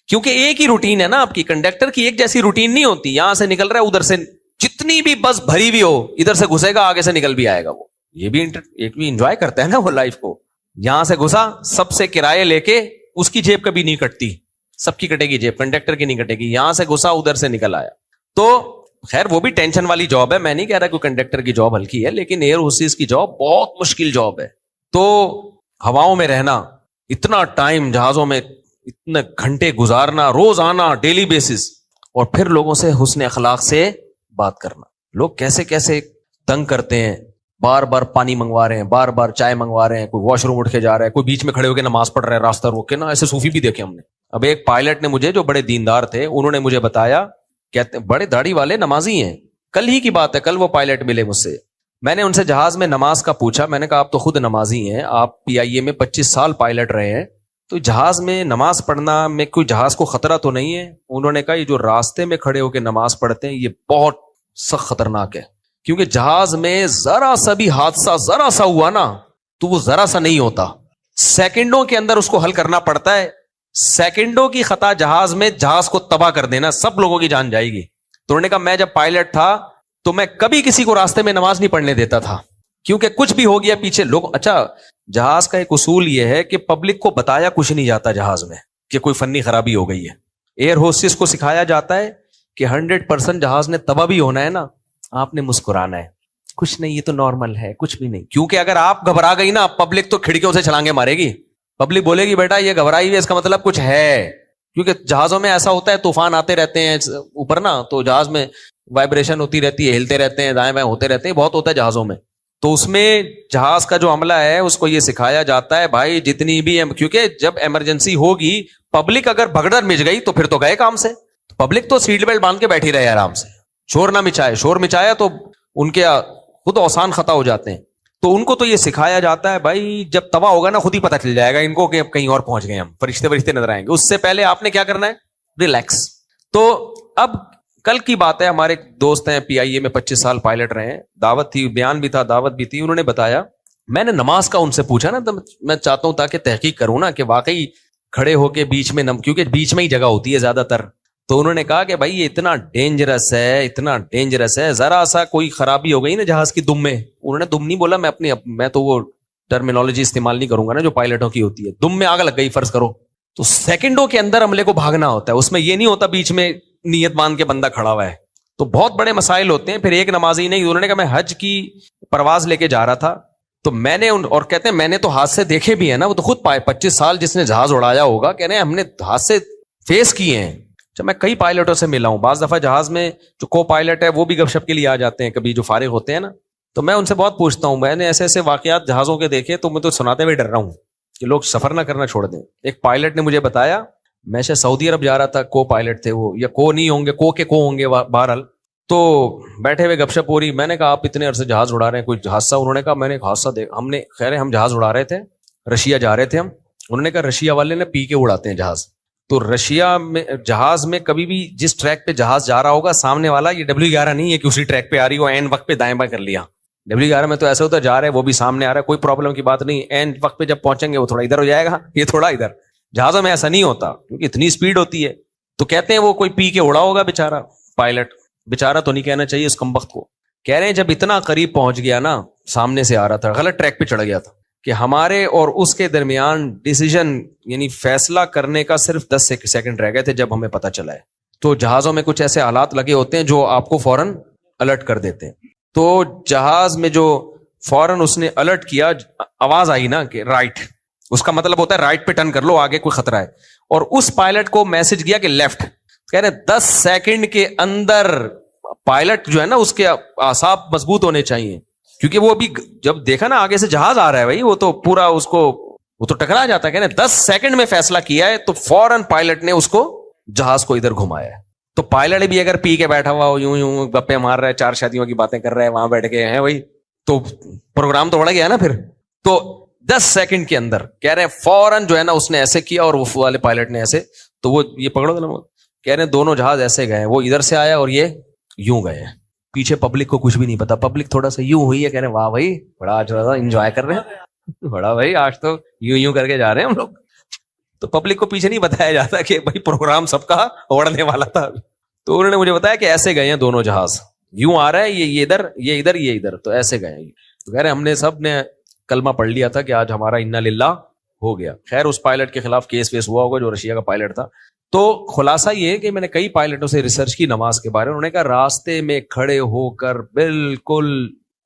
کیونکہ ایک ہی روٹین ہے نا آپ کی, کنڈکٹر کی ایک جیسی روٹین نہیں ہوتی. یہاں سے نکل رہا ہے, ادھر سے جتنی بھی بس بھری بھی ہو ادھر سے گھسے گا, آگے سے نکل بھی آئے گا. وہ یہ بھی ایک بھی انجوائے کرتا ہے نا وہ لائف کو. یہاں سے گھسا, سب سے کرائے لے کے, اس کی جیب کبھی نہیں کٹتی, سب کی کٹے گی جیب, کنڈکٹر کی نہیں کٹے گی. یہاں سے گھسا, ادھر سے نکل آیا. تو خیر وہ بھی ٹینشن والی جاب ہے, میں نہیں کہہ رہا کہ کنڈکٹر کی جاب ہلکی ہے, لیکن ایئر ہوسٹس کی جاب بہت مشکل جاب ہے. تو ہواؤں میں رہنا, اتنا ٹائم جہازوں میں, اتنے گھنٹے گزارنا روزانہ ڈیلی بیسس, اور پھر لوگوں سے حسن اخلاق سے بات کرنا. لوگ کیسے کیسے تنگ کرتے ہیں, بار بار پانی منگوا رہے ہیں, بار بار چائے منگوا رہے ہیں, کوئی واش روم اٹھ کے جا رہا ہے, کوئی بیچ میں کھڑے ہو کے نماز پڑھ رہا ہے راستہ روک کے نا, ایسے صوفی بھی دیکھے ہم نے. اب ایک پائلٹ نے مجھے, جو بڑے دیندار تھے, انہوں نے مجھے بتایا, کہتے بڑے داڑھی والے نمازی ہیں, کل ہی کی بات ہے, کل وہ پائلٹ ملے مجھ سے. میں نے ان سے جہاز میں نماز کا پوچھا, میں نے کہا آپ تو خود نمازی ہیں, آپ PIA میں 25 سال پائلٹ رہے ہیں, تو جہاز میں نماز پڑھنا میں کوئی جہاز کو خطرہ تو نہیں ہے؟ انہوں نے کہا یہ جو راستے میں کھڑے ہو کے نماز پڑھتے ہیں یہ بہت سخت خطرناک ہے, کیونکہ جہاز میں ذرا سا بھی حادثہ ذرا سا ہوا نا تو وہ ذرا سا نہیں ہوتا, سیکنڈوں کے اندر اس کو حل کرنا پڑتا ہے. سیکنڈوں کی خطا جہاز میں جہاز کو تباہ کر دینا, سب لوگوں کی جان جائے گی. تو انہوں نے کہا میں جب پائلٹ تھا تو میں کبھی کسی کو راستے میں نماز نہیں پڑھنے دیتا تھا, کیونکہ کچھ بھی ہو گیا پیچھے لوگ. اچھا جہاز کا ایک اصول یہ ہے کہ پبلک کو بتایا کچھ نہیں جاتا جہاز میں کہ کوئی فنی خرابی ہو گئی ہے. ایئر ہوسٹس کو سکھایا جاتا ہے کہ 100% جہاز نے تباہ بھی ہونا ہے نا, آپ نے مسکرانا ہے, کچھ نہیں, یہ تو نارمل ہے, کچھ بھی نہیں. کیونکہ اگر آپ گھبرا گئی نا, پبلک تو کھڑکیوں سے چھلانگے مارے گی, پبلک بولے گی بیٹا یہ گھبرائی ہوئی ہے, اس کا مطلب کچھ ہے. کیونکہ جہازوں میں ایسا ہوتا ہے, طوفان آتے رہتے ہیں اوپر نا, تو جہاز میں وائبریشن ہوتی رہتی ہے, ہلتے رہتے ہیں, دائیں بائیں ہوتے رہتے ہیں, بہت ہوتا ہے جہازوں میں. تو اس میں جہاز کا جو عملہ ہے اس کو یہ سکھایا جاتا ہے بھائی جتنی بھی, کیونکہ جب ایمرجنسی ہوگی, پبلک اگر بھگدڑ مچ گئی تو پھر تو گئے کام سے. پبلک تو سیٹ بیلٹ باندھ کے بیٹھی رہے آرام سے, شور نہ مچائے, شور مچایا تو ان کے خود اوسان خطا ہو جاتے ہیں. تو ان کو تو یہ سکھایا جاتا ہے بھائی جب تباہ ہوگا نا خود ہی پتہ چل جائے گا ان کو کہ اب کہیں اور پہنچ گئے, ہم فرشتے نظر آئیں گے, اس سے پہلے آپ نے کیا کرنا ہے, ریلیکس. تو اب کل کی بات ہے, ہمارے دوست ہیں PIA میں 25 سال پائلٹ رہے ہیں, دعوت تھی, بیان بھی تھا, دعوت بھی تھی. انہوں نے بتایا, میں نے نماز کا ان سے پوچھا نا, تو میں چاہتا ہوں تاکہ تحقیق کروں نا کہ واقعی کھڑے ہو کے بیچ میں کیونکہ بیچ میں ہی جگہ ہوتی ہے زیادہ تر. تو انہوں نے کہا کہ بھائی یہ اتنا ڈینجرس ہے, اتنا ڈینجرس ہے, ذرا سا کوئی خرابی ہو گئی نا جہاز کی دم میں, انہوں نے دم نہیں بولا, میں تو وہ ٹرمینالوجی استعمال نہیں کروں گا نا جو پائلٹوں کی ہوتی ہے, دم میں آگ لگ گئی فرض کرو, تو سیکنڈوں کے اندر عملے کو بھاگنا ہوتا ہے, اس میں یہ نہیں ہوتا بیچ میں نیت باندھ کے بندہ کھڑا ہوا ہے. تو بہت بڑے مسائل ہوتے ہیں. پھر ایک نمازی نہیں, انہوں نے کہا میں حج کی پرواز لے کے جا رہا تھا, تو میں نے اور کہتے ہیں میں نے تو حادثے دیکھے بھی ہیں نا, وہ تو خود پائے 25 سال جس نے جہاز اڑایا ہوگا, کہہ رہے ہیں ہم نے حادثے فیس کیے ہیں. جب میں کئی پائلٹوں سے ملا ہوں, بعض دفعہ جہاز میں جو کو پائلٹ ہے وہ بھی گپ شپ کے لیے آ جاتے ہیں کبھی, جو فارغ ہوتے ہیں نا, تو میں ان سے بہت پوچھتا ہوں, میں نے ایسے ایسے واقعات جہازوں کے دیکھے تو میں تو سناتے ہوئے ڈر رہا ہوں کہ لوگ سفر نہ کرنا چھوڑ دیں. ایک پائلٹ نے مجھے بتایا, میں سے سعودی عرب جا رہا تھا, کو پائلٹ تھے وہ, یا کو نہیں ہوں گے, کو ہوں گے بہرحال, تو بیٹھے ہوئے گپ شپ ہو رہی. میں نے کہا آپ اتنے عرصے جہاز اڑا رہے ہیں, کوئی حادثہ؟ انہوں نے کہا میں نے ایک حادثہ دیکھا, ہم نے خیر ہم جہاز اڑا رہے تھے, رشیا جا رہے تھے ہم. انہوں نے کہا رشیا والے نے پی کے اڑاتے ہیں جہاز, تو رشیا میں جہاز میں کبھی بھی جس ٹریک پہ جہاز جا رہا ہوگا, سامنے والا یہ W11 نہیں ہے کہ اسی ٹریک پہ آ رہی ہو, این وقت پہ دائیں بائیں کر لیا. W11 میں تو ایسا ہوتا ہے جا رہے وہ بھی سامنے آ رہا ہے, کوئی پرابلم کی بات نہیں, این وقت پہ جب پہنچیں گے وہ تھوڑا ادھر ہو جائے گا, یہ تھوڑا ادھر. جہازوں میں ایسا نہیں ہوتا کیونکہ اتنی اسپیڈ ہوتی ہے. تو کہتے ہیں وہ کوئی پی کے اڑا ہوگا بےچارا پائلٹ, بےچارا تو نہیں کہنا چاہیے اس کمبخت کو. کہہ رہے ہیں جب اتنا قریب پہنچ گیا نا, سامنے سے آ رہا تھا, غلط ٹریک پہ چڑھ گیا تھا, کہ ہمارے اور اس کے درمیان ڈیسیژن یعنی فیصلہ کرنے کا صرف 10 سیکنڈ رہ گئے تھے جب ہمیں پتہ چلا ہے. تو جہازوں میں کچھ ایسے حالات لگے ہوتے ہیں جو آپ کو فوراً الرٹ کر دیتے ہیں. تو جہاز میں جو فوراً اس نے الرٹ کیا, آواز آئی نا کہ رائٹ, اس کا مطلب ہوتا ہے رائٹ پہ ٹرن کر لو, آگے کوئی خطرہ ہے. اور اس پائلٹ کو میسج گیا کہ لیفٹ. کہہ رہے 10 سیکنڈ کے اندر پائلٹ جو ہے نا اس کے اعصاب مضبوط ہونے چاہیے, کیونکہ وہ ابھی جب دیکھا نا آگے سے جہاز آ رہا ہے بھائی, وہ تو پورا اس کو وہ تو ٹکرا جاتا ہے. کہنے 10 سیکنڈ میں فیصلہ کیا ہے تو فوراً پائلٹ نے اس کو جہاز کو ادھر گھمایا ہے. تو پائلٹ بھی اگر پی کے بیٹھا ہوا یوں یوں گپے مار رہا ہے, 4 شادیوں کی باتیں کر رہا ہے وہاں بیٹھ کے ہیں بھائی, تو پروگرام تو اڑ گیا نا پھر. تو 10 سیکنڈ کے اندر کہہ رہے ہیں فوراً جو ہے نا اس نے ایسے کیا اور وہ والے پائلٹ نے ایسے, تو وہ یہ پکڑو نا, کہہ رہے ہیں دونوں جہاز ایسے گئے, وہ ادھر سے آیا اور یہ یوں گئے ہیں. پیچھے پبلک کو کچھ بھی نہیں پتا, پبلک تھوڑا سا یوں ہوئی ہے, کہہ رہے ہیں واہ بھائی بڑا آج انجوائے کر رہے ہیں, بڑا بھائی آج تو یوں یوں کر کے جا رہے ہیں ہم لوگ. تو پبلک کو پیچھے نہیں بتایا جاتا کہ بھائی پروگرام سب کا اوڑنے والا تھا. تو انہوں نے مجھے بتایا کہ ایسے گئے ہیں دونوں جہاز, یوں آ رہا ہے یہ ادھر یہ ادھر یہ ادھر, تو ایسے گئے ہیں. تو کہہ رہے ہم نے سب نے کلمہ پڑھ لیا تھا کہ آج ہمارا انا للہ ہو گیا. خیر اس پائلٹ کے خلاف کیس ویس ہوا ہوگا جو رشیا کا پائلٹ تھا. تو خلاصہ یہ کہ میں نے کئی پائلٹوں سے ریسرچ کی نماز کے بارے میں. انہوں نے کہا راستے میں کھڑے ہو کر بالکل,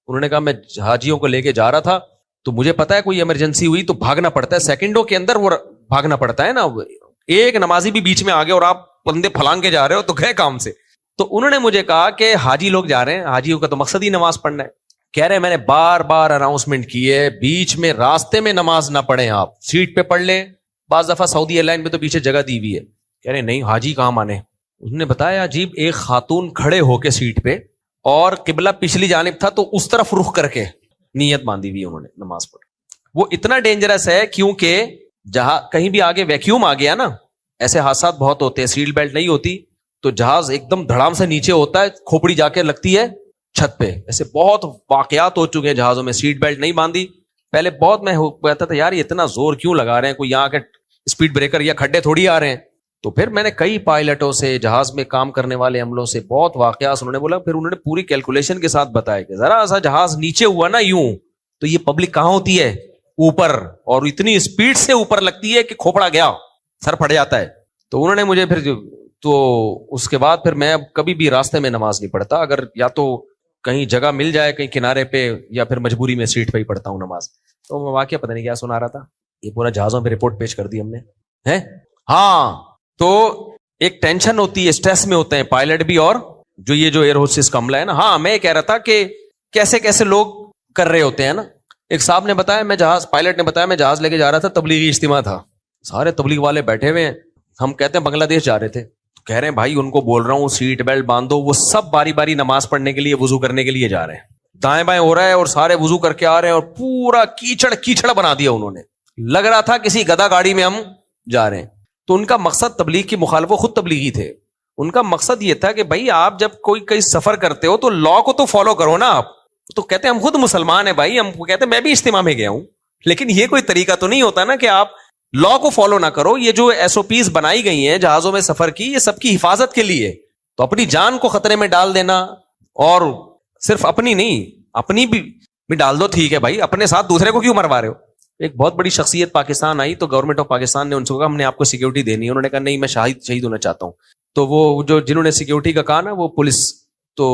انہوں نے کہا میں حاجیوں کو لے کے جا رہا تھا تو مجھے پتا ہے کوئی ایمرجنسی ہوئی تو بھاگنا پڑتا ہے, سیکنڈوں کے اندر وہ بھاگنا پڑتا ہے نا. ایک نمازی بھی بیچ میں آگے اور آپ بندے پھلانگ کے جا رہے ہو تو گئے کام سے. تو انہوں نے مجھے کہا کہ حاجی لوگ جا رہے ہیں, حاجیوں کا تو مقصد ہی نماز پڑھنا ہے. کہہ رہے میں نے بار بار اناؤنسمنٹ کی ہے بیچ میں راستے میں نماز نہ پڑھیں, آپ سیٹ پہ پڑھ لیں. بعض دفعہ سعودی ایئر لائن پہ تو پیچھے جگہ دی ہوئی ہے. کہہ رہے نہیں حاجی کہاں مانے. انہوں نے بتایا عجیب, ایک خاتون کھڑے ہو کے سیٹ پہ اور قبلہ پچھلی جانب تھا تو اس طرف رخ کر کے نیت باندھی ہوئی انہوں نے نماز پڑھ. وہ اتنا ڈینجرس ہے کیونکہ جہاں کہیں بھی آگے ویکیوم آ گیا نا, ایسے حادثات بہت ہوتے ہیں, سیٹ بیلٹ نہیں ہوتی تو جہاز ایک دم دھڑام سے نیچے ہوتا ہے, کھوپڑی جا کے لگتی ہے چھت پہ. ایسے بہت واقعات ہو چکے ہیں جہازوں میں, سیٹ بیلٹ نہیں باندھی. پہلے بہت میں کہتا تھا یار یہ اتنا زور کیوں لگا رہے ہیں, کوئی یہاں کے اسپیڈ بریکر یا کھڈے تھوڑی آ رہے ہیں. تو پھر میں نے کئی پائلٹوں سے, جہاز میں کام کرنے والے عملوں سے بہت واقعات انہوں نے بولا. پھر انہوں نے پوری کیلکولیشن کے ساتھ بتایا کہ ذرا سا جہاز نیچے ہوا نا یوں تو یہ پبلک کہاں ہوتی ہے اوپر, اور اتنی اسپیڈ سے اوپر لگتی ہے کہ کھوپڑا گیا سر پھٹ جاتا ہے. تو انہوں نے مجھے پھر تو اس کے بعد پھر میں اب کبھی بھی راستے میں نماز نہیں پڑھتا, اگر یا تو کہیں جگہ مل جائے کہیں کنارے پہ یا پھر مجبوری میں سیٹ پہ ہی پڑھتا ہوں نماز. تو میں واقعہ پتہ نہیں کیا سنا رہا تھا, یہ پورا جہازوں پہ رپورٹ پیش کر دی ہم نے ہے. ہاں تو ایک ٹینشن ہوتی ہے, اسٹریس میں ہوتے ہیں پائلٹ بھی اور جو یہ جو ایئر ہوسٹس کا عملہ ہے نا. ہاں میں یہ کہہ رہا تھا کہ کیسے کیسے لوگ کر رہے ہوتے ہیں نا. ایک صاحب نے بتایا میں جہاز, پائلٹ نے بتایا میں جہاز لے کے جا رہا تھا, تبلیغی اجتماع تھا, سارے تبلیغ والے بیٹھے ہوئے ہیں, ہم کہتے ہیں بنگلہ دیش جا رہے تھے. کہہ رہے ہیں بھائی ان کو بول رہا ہوں سیٹ بیلٹ باندھو, وہ سب باری باری نماز پڑھنے کے لیے وضو کرنے کے لیے جا رہے ہیں, دائیں بائیں ہو رہا ہے اور سارے وضو کر کے آ رہے ہیں اور پورا کیچڑ کیچڑ بنا دیا انہوں نے, لگ رہا تھا کسی گدھا گاڑی میں ہم جا رہے ہیں. تو ان کا مقصد تبلیغ کی مخالف, وہ خود تبلیغی تھے, ان کا مقصد یہ تھا کہ بھائی آپ جب کوئی کہیں سفر کرتے ہو تو لا کو تو فالو کرو نا آپ. تو کہتے ہیں ہم خود مسلمان ہیں بھائی, ہم کہتے ہیں میں بھی اجتماع میں گیا ہوں, لیکن یہ کوئی طریقہ تو نہیں ہوتا نا کہ آپ لا کو فالو نہ کرو. یہ جو ایس او پیز بنائی گئی ہیں جہازوں میں سفر کی, یہ سب کی حفاظت کے لیے, تو اپنی جان کو خطرے میں ڈال دینا, اور صرف اپنی نہیں اپنی بھی ڈال دو, ٹھیک ہے بھائی, اپنے ساتھ دوسرے کو کیوں مروا رہے ہو. ایک بہت بڑی شخصیت پاکستان آئی تو گورنمنٹ آف پاکستان نے ان سے کہا ہم نے آپ کو سیکورٹی دینی ہے. انہوں نے کہا نہیں میں شہید ہونا چاہتا ہوں. تو وہ جو جنہوں نے سیکورٹی کا کہا نا وہ پولیس, تو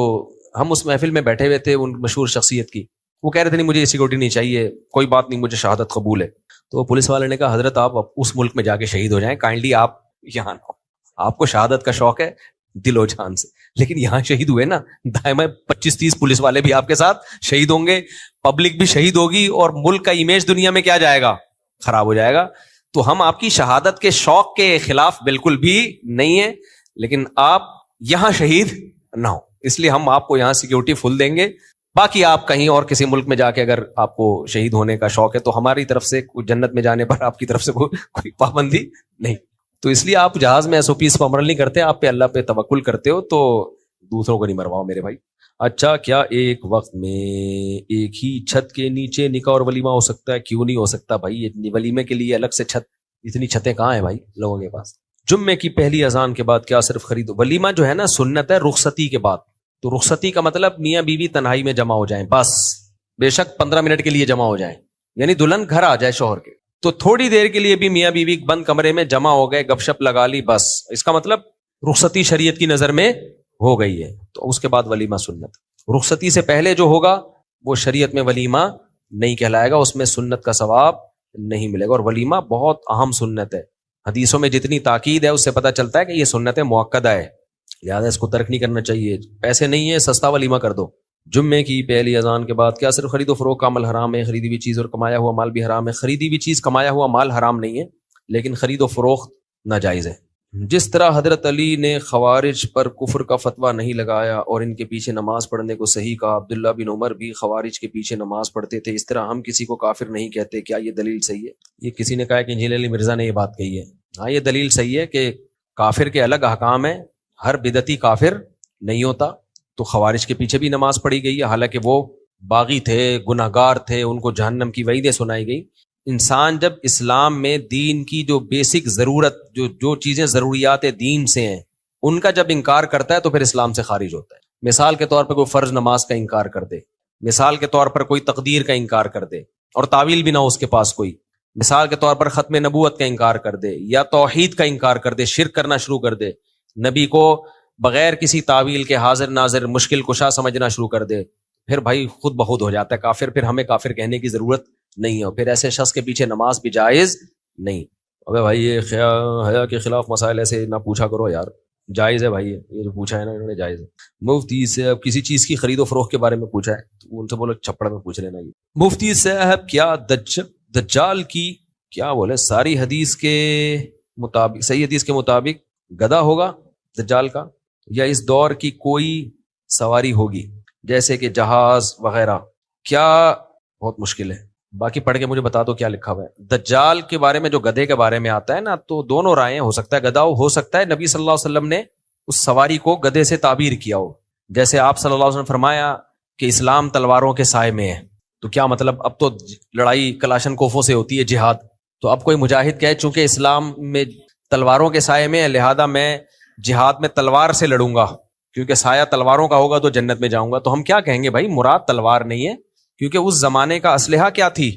ہم اس محفل میں بیٹھے ہوئے تھے ان مشہور شخصیت کی, وہ کہہ رہے تھے نہیں مجھے سیکورٹی نہیں چاہیے, کوئی بات نہیں مجھے شہادت قبول ہے. تو پولیس والے نے کہا حضرت آپ اس ملک میں جا کے شہید ہو جائیں, کائنڈلی آپ یہاں نہ, آپ کو شہادت کا شوق ہے دل و جان سے, لیکن یہاں شہید ہوئے نا دائیں 25-30 پولیس والے بھی آپ کے ساتھ شہید ہوں گے, پبلک بھی شہید ہوگی اور ملک کا امیج دنیا میں کیا جائے گا, خراب ہو جائے گا. تو ہم آپ کی شہادت کے شوق کے خلاف بالکل بھی نہیں ہیں, لیکن آپ یہاں شہید نہ ہو, اس لیے ہم آپ کو یہاں سیکیورٹی فل دیں گے. باقی آپ کہیں اور کسی ملک میں جا کے اگر آپ کو شہید ہونے کا شوق ہے تو ہماری طرف سے جنت میں جانے پر آپ کی طرف سے کوئی پابندی نہیں. تو اس لیے آپ جہاز میں ایس او پیز پر عمل نہیں کرتے, آپ پہ اللہ پہ توکل کرتے ہو, تو دوسروں کو نہیں مرواؤ میرے بھائی. اچھا کیا ایک وقت میں ایک ہی چھت کے نیچے نکاح اور ولیمہ ہو سکتا ہے؟ کیوں نہیں ہو سکتا بھائی, ولیمے کے لیے الگ سے چھت, اتنی چھتیں کہاں ہیں بھائی لوگوں کے پاس. جمعے کی پہلی اذان کے بعد کیا صرف خرید, ولیمہ جو ہے نا سنت ہے رخصتی کے بعد. تو رخصتی کا مطلب میاں بیوی تنہائی میں جمع ہو جائیں, بس بے شک 15 منٹ کے لیے جمع ہو جائیں, یعنی دلہن گھر آ جائے شوہر کے, تو تھوڑی دیر کے لیے بھی میاں بیوی بند کمرے میں جمع ہو گئے, گپ شپ لگا لی, بس اس کا مطلب رخصتی شریعت کی نظر میں ہو گئی ہے. تو اس کے بعد ولیمہ سنت. رخصتی سے پہلے جو ہوگا وہ شریعت میں ولیمہ نہیں کہلائے گا, اس میں سنت کا ثواب نہیں ملے گا. اور ولیمہ بہت اہم سنت ہے, حدیثوں میں جتنی تاکید ہے اس سے پتہ چلتا ہے کہ یہ سنت مؤکدہ ہے, لہٰذا اس کو ترک نہیں کرنا چاہیے. پیسے نہیں ہے سستا ولیمہ کر دو, جمعے کی پہلی اذان کے بعد کیا صرف خرید و فروخت کا عمل حرام ہے؟ خریدی ہوئی چیز اور کمایا ہوا مال بھی حرام ہے؟ خریدی ہوئی چیز کمایا ہوا مال حرام نہیں ہے، لیکن خرید و فروخت ناجائز ہے۔ جس طرح حضرت علی نے خوارج پر کفر کا فتویٰ نہیں لگایا اور ان کے پیچھے نماز پڑھنے کو صحیح کہا، عبداللہ بن عمر بھی خوارج کے پیچھے نماز پڑھتے تھے، اس طرح ہم کسی کو کافر نہیں کہتے، کیا یہ دلیل صحیح ہے؟ یہ کسی نے کہا ہے کہ انجیل علی مرزا نے یہ بات کہی ہے۔ ہاں یہ دلیل صحیح ہے کہ کافر کے الگ احکام ہیں، ہر بدعتی کافر نہیں ہوتا، تو خوارج کے پیچھے بھی نماز پڑھی گئی ہے، حالانکہ وہ باغی تھے، گناہ گار تھے، ان کو جہنم کی وعیدیں سنائی گئی۔ انسان جب اسلام میں دین کی جو بیسک ضرورت جو چیزیں ضروریات دین سے ہیں ان کا جب انکار کرتا ہے تو پھر اسلام سے خارج ہوتا ہے۔ مثال کے طور پر کوئی فرض نماز کا انکار کر دے، مثال کے طور پر کوئی تقدیر کا انکار کر دے اور تعویل بھی نہ ہو اس کے پاس کوئی، مثال کے طور پر ختم نبوت کا انکار کر دے یا توحید کا انکار کر دے، شرک کرنا شروع کر دے، نبی کو بغیر کسی تعویل کے حاضر ناظر مشکل کشا سمجھنا شروع کر دے، پھر بھائی خود بخود ہو جاتا ہے کافر، پھر ہمیں کافر کہنے کی ضرورت نہیں ہے، پھر ایسے شخص کے پیچھے نماز بھی جائز نہیں۔ ابے بھائی یہ حیا کے خلاف مسائل ایسے نہ پوچھا کرو یار، جائز ہے بھائی، یہ جو پوچھا ہے نا انہوں نے جائز ہے۔ مفتی سے اب کسی چیز کی خرید و فروخت کے بارے میں پوچھا ہے تو ان سے بولو چھپڑ میں پوچھ لینا۔ یہ مفتی صاحب کیا دجال کی کیا بولے ساری حدیث کے مطابق، صحیح حدیث کے مطابق گدھا ہوگا دجال کا، یا اس دور کی کوئی سواری ہوگی جیسے کہ جہاز وغیرہ؟ کیا بہت مشکل ہے، باقی پڑھ کے مجھے بتا دو کیا لکھا ہوا ہے۔ دجال کے بارے میں جو گدھے کے بارے میں آتا ہے نا، تو دونوں رائیں، ہو سکتا ہے گدھا ہو سکتا ہے نبی صلی اللہ علیہ وسلم نے اس سواری کو گدھے سے تعبیر کیا ہو، جیسے آپ صلی اللہ علیہ وسلم نے فرمایا کہ اسلام تلواروں کے سائے میں ہے، تو کیا مطلب اب تو لڑائی کلاشن کوفوں سے ہوتی ہے جہاد، تو اب کوئی مجاہد کہے چونکہ اسلام میں تلواروں کے سائے میں ہے لہذا میں جہاد میں تلوار سے لڑوں گا کیونکہ سایہ تلواروں کا ہوگا تو جنت میں جاؤں گا، تو ہم کیا کہیں گے بھائی مراد تلوار نہیں ہے، کیونکہ اس زمانے کا اسلحہ کیا تھی؟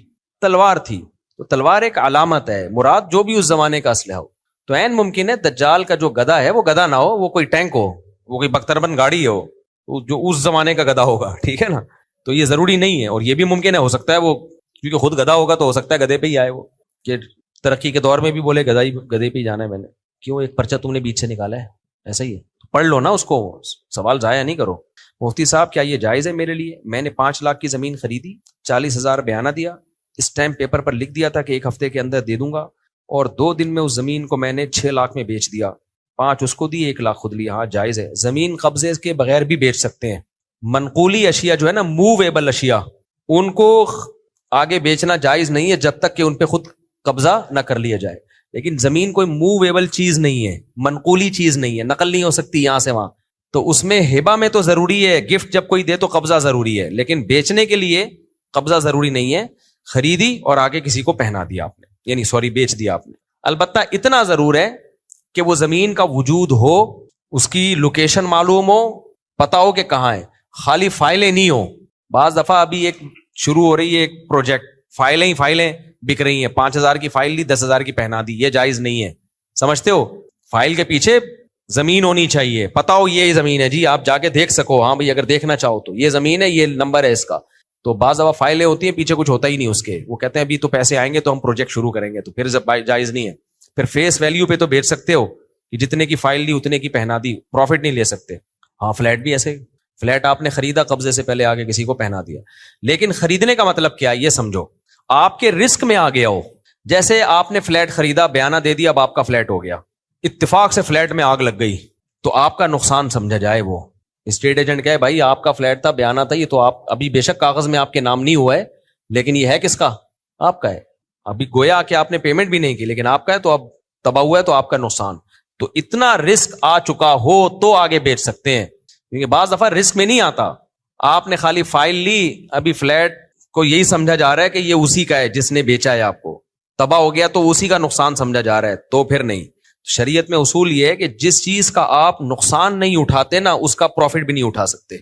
تلوار تھی، تو تلوار ایک علامت ہے، مراد جو بھی اس زمانے کا اسلحہ ہو۔ تو عین ممکن ہے دجال کا جو گدھا ہے وہ گدھا نہ ہو، وہ کوئی ٹینک ہو، وہ کوئی بختربند گاڑی ہو جو اس زمانے کا گدھا ہوگا، ٹھیک ہے نا؟ تو یہ ضروری نہیں ہے، اور یہ بھی ممکن ہے، ہو سکتا ہے وہ کیونکہ خود گدھا ہوگا تو ہو سکتا ہے گدھے پہ ہی آئے وہ، کہ ترقی کے دور میں بھی بولے گدھے پہ ہی جانا ہے میں نے، کیوں ایک پرچہ تم نے بیچ سے نکالا ہے، ایسا ہی ہے، پڑھ لو نا اس کو، سوال ضائع نہیں کرو۔ مفتی صاحب کیا یہ جائز ہے میرے لیے؟ میں نے 5 لاکھ کی زمین خریدی، 40,000 بیانہ دیا، اسٹیمپ پیپر پر لکھ دیا تھا کہ 1 ہفتے کے اندر دے دوں گا، اور 2 دن میں اس زمین کو میں نے 6 لاکھ میں بیچ دیا، 5 اس کو دی، 1 لاکھ خود لیا۔ ہاں جائز ہے، زمین قبضے کے بغیر بھی بیچ سکتے ہیں۔ منقولی اشیاء جو ہے نا، موویبل اشیاء، ان کو آگے بیچنا جائز نہیں ہے جب تک کہ ان پہ خود قبضہ نہ کر لیا جائے، لیکن زمین کوئی موویبل چیز نہیں ہے، منقولی چیز نہیں ہے، نقل نہیں ہو سکتی یہاں سے وہاں، تو اس میں ہبہ میں تو ضروری ہے، گفٹ جب کوئی دے تو قبضہ ضروری ہے، لیکن بیچنے کے لیے قبضہ ضروری نہیں ہے۔ خریدی اور آگے کسی کو پہنا دیا آپ نے، یعنی بیچ دیا آپ نے، البتہ اتنا ضرور ہے کہ وہ زمین کا وجود ہو، اس کی لوکیشن معلوم ہو، پتا ہو کہ کہاں ہے، خالی فائلیں نہیں ہو۔ بعض دفعہ ابھی ایک شروع ہو رہی ہے ایک پروجیکٹ، فائلیں بک رہی ہیں، 5,000 کی فائل لی، 10,000 کی پہنا دی، یہ جائز نہیں ہے، سمجھتے ہو؟ فائل کے پیچھے زمین ہونی چاہیے، پتا ہو یہ زمین ہے جی، آپ جا کے دیکھ سکو، ہاں بھائی اگر دیکھنا چاہو تو یہ زمین ہے، یہ نمبر ہے اس کا۔ تو بعض دفعہ فائلیں ہوتی ہیں پیچھے کچھ ہوتا ہی نہیں اس کے، وہ کہتے ہیں ابھی تو پیسے آئیں گے تو ہم پروجیکٹ شروع کریں گے، تو پھر جائز نہیں ہے۔ پھر فیس ویلیو پہ تو بیچ سکتے ہو کہ جتنے کی فائل لی اتنے کی پہنا دی، پروفٹ نہیں لے سکتے۔ ہاں فلیٹ بھی ایسے، فلیٹ آپ نے خریدا قبضے سے پہلے، آگے کسی کو پہنا دیا، لیکن خریدنے کا مطلب کیا ہے یہ سمجھو، آپ کے رسک میں آ گیا ہو، جیسے آپ نے فلیٹ خریدا، بیانہ دے دیا، اب آپ کا فلیٹ ہو گیا، اتفاق سے فلیٹ میں آگ لگ گئی، تو آپ کا نقصان سمجھا جائے۔ وہ اسٹیٹ ایجنٹ کہے بھائی آپ کا فلیٹ تھا، بیانہ تھا، یہ تو آپ ابھی بے شک کاغذ میں آپ کے نام نہیں ہوا ہے، لیکن یہ ہے کس کا؟ آپ کا ہے، ابھی گویا کہ آپ نے پیمنٹ بھی نہیں کی لیکن آپ کا ہے، تو اب تباہ ہوا ہے تو آپ کا نقصان۔ تو اتنا رسک آ چکا ہو تو آگے بیچ سکتے ہیں، کیونکہ بعض دفعہ رسک میں نہیں آتا، آپ نے خالی فائل لی، ابھی فلیٹ کو یہی سمجھا جا رہا ہے کہ یہ اسی کا ہے جس نے بیچا ہے، آپ کو تباہ ہو گیا تو اسی کا نقصان سمجھا جا رہا ہے، تو پھر نہیں۔ شریعت میں اصول یہ ہے کہ جس چیز کا آپ نقصان نہیں اٹھاتے نا، اس کا پروفٹ بھی نہیں اٹھا سکتے،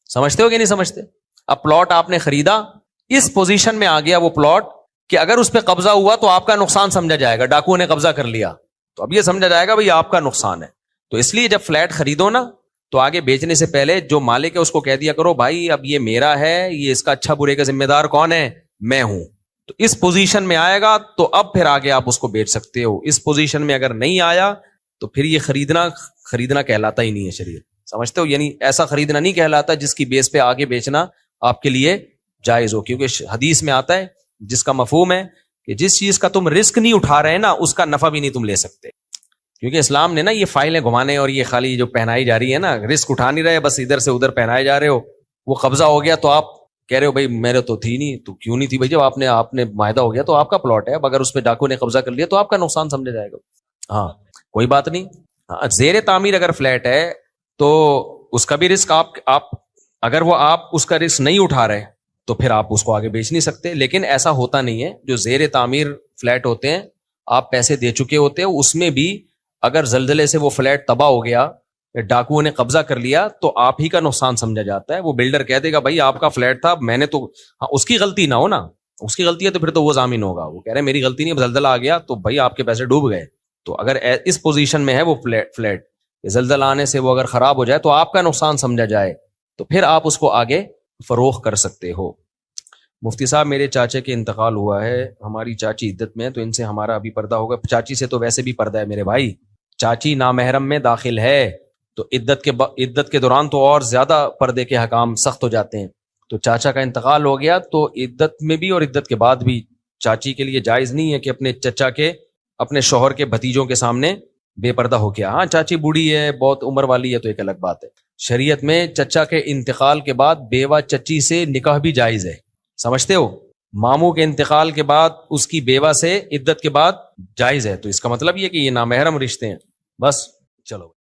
سمجھتے ہو کہ نہیں سمجھتے؟ اب پلاٹ آپ نے خریدا، اس پوزیشن میں آ گیا وہ پلاٹ کہ اگر اس پہ قبضہ ہوا تو آپ کا نقصان سمجھا جائے گا، ڈاکو نے قبضہ کر لیا تو اب یہ سمجھا جائے گا بھئی آپ کا نقصان ہے۔ تو اس لیے جب فلیٹ خریدو نا، تو آگے بیچنے سے پہلے جو مالک ہے اس کو کہہ دیا کرو بھائی اب یہ میرا ہے، یہ اس کا اچھا برے کا ذمہ دار کون ہے؟ میں ہوں۔ تو اس پوزیشن میں آئے گا تو اب پھر آگے آپ اس کو بیچ سکتے ہو، اس پوزیشن میں اگر نہیں آیا تو پھر یہ خریدنا کہلاتا ہی نہیں ہے شریعت، سمجھتے ہو؟ یعنی ایسا خریدنا نہیں کہلاتا جس کی بیس پہ آگے بیچنا آپ کے لیے جائز ہو، کیونکہ حدیث میں آتا ہے جس کا مفہوم ہے کہ جس چیز کا تم رسک نہیں اٹھا رہے نا اس کا نفع بھی نہیں تم لے سکتے. کیونکہ اسلام نے نا یہ فائلیں گھمانے اور یہ خالی جو پہنائی جا رہی ہے نا، رسک اٹھا نہیں رہے، بس ادھر سے ادھر پہنائے جا رہے ہو، وہ قبضہ ہو گیا تو آپ کہہ رہے ہو بھائی میرے تو تھی نہیں، تو کیوں نہیں تھی بھائی؟ جب آپ نے معاہدہ ہو گیا تو آپ کا پلاٹ ہے، اب اگر اس پہ ڈاکو نے قبضہ کر لیا تو آپ کا نقصان سمجھا جائے گا. ہاں کوئی بات نہیں. ہاں زیر تعمیر اگر فلیٹ ہے تو اس کا بھی رسک آپ اگر وہ آپ اس کا رسک نہیں اٹھا رہے تو پھر آپ اس کو آگے بیچ نہیں سکتے. لیکن ایسا ہوتا نہیں ہے، جو زیر تعمیر فلیٹ ہوتے ہیں آپ پیسے دے چکے ہوتے ہیں، اس میں بھی اگر زلزلے سے وہ فلیٹ تباہ ہو گیا، ڈاکوؤں نے قبضہ کر لیا تو آپ ہی کا نقصان سمجھا جاتا ہے. وہ بلڈر کہہ دے گا بھائی آپ کا فلیٹ تھا، میں نے تو، ہاں اس کی غلطی نہ ہو نا، اس کی غلطی ہے تو پھر تو وہ ضامن ہوگا. وہ کہہ رہے میری غلطی نہیں، زلزلہ آ گیا تو بھائی آپ کے پیسے ڈوب گئے. تو اگر اس پوزیشن میں ہے وہ فلیٹ زلزلہ آنے سے وہ اگر خراب ہو جائے تو آپ کا نقصان سمجھا جائے تو پھر آپ اس کو آگے فروخت کر سکتے ہو. مفتی صاحب میرے چاچے کے انتقال ہوا ہے، ہماری چاچی عدت میں، تو ان سے ہمارا ابھی پردہ ہوگا؟ چاچی سے تو ویسے بھی پردہ ہے میرے بھائی، چاچی نامحرم میں داخل ہے تو عدت کے دوران تو اور زیادہ پردے کے حکام سخت ہو جاتے ہیں. تو چاچا کا انتقال ہو گیا تو عدت میں بھی اور عدت کے بعد بھی چاچی کے لیے جائز نہیں ہے کہ اپنے چچا کے، اپنے شوہر کے بھتیجوں کے سامنے بے پردہ ہو گیا. ہاں چاچی بوڑھی ہے، بہت عمر والی ہے تو ایک الگ بات ہے. شریعت میں چچا کے انتقال کے بعد بیوہ چچی سے نکاح بھی جائز ہے، سمجھتے ہو؟ ماموں کے انتقال کے بعد اس کی بیوہ سے عدت کے بعد جائز ہے. تو اس کا مطلب یہ کہ یہ نامحرم رشتے ہیں. بس چلو.